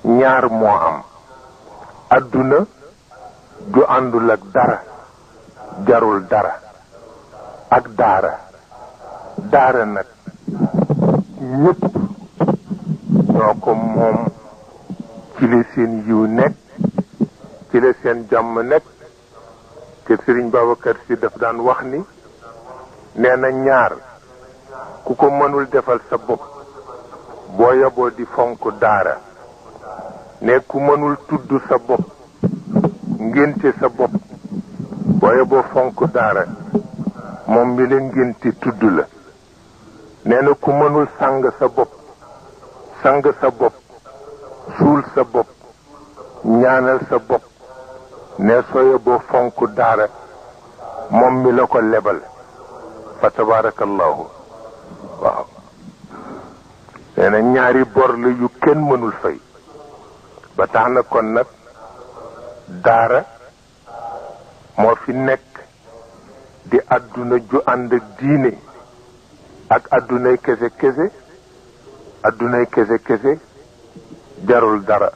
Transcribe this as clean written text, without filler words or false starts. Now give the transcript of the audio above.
ñaar moo am adduna ju àndul ak dara jarul dara ak daara nag ñépp ñoo ko moom ci la seen yiw nekk ci la seen jàmm nekk te Sëriñ Babacar Si daf daan wax ni nee na ñaar ku ko mënul defal sa bopp boo yaboo di fonk daara ne ku mënul tudd sa bopp ngénte sa bopp boo yaboo fonk daara moom mi la ngénte tudd la nee na ku mënul sang sa bopp suul sa bopp ñaanal sa bopp ne soo yaboo fonk daara moom mi la ko lebal fa tabarakallahu waaw nee na ñaari bor la yu kenn mënul fay ba tax na kon nag daara moo fi nekk di àdduna ju ànd ak diine ak àddunay kese kese jarul dara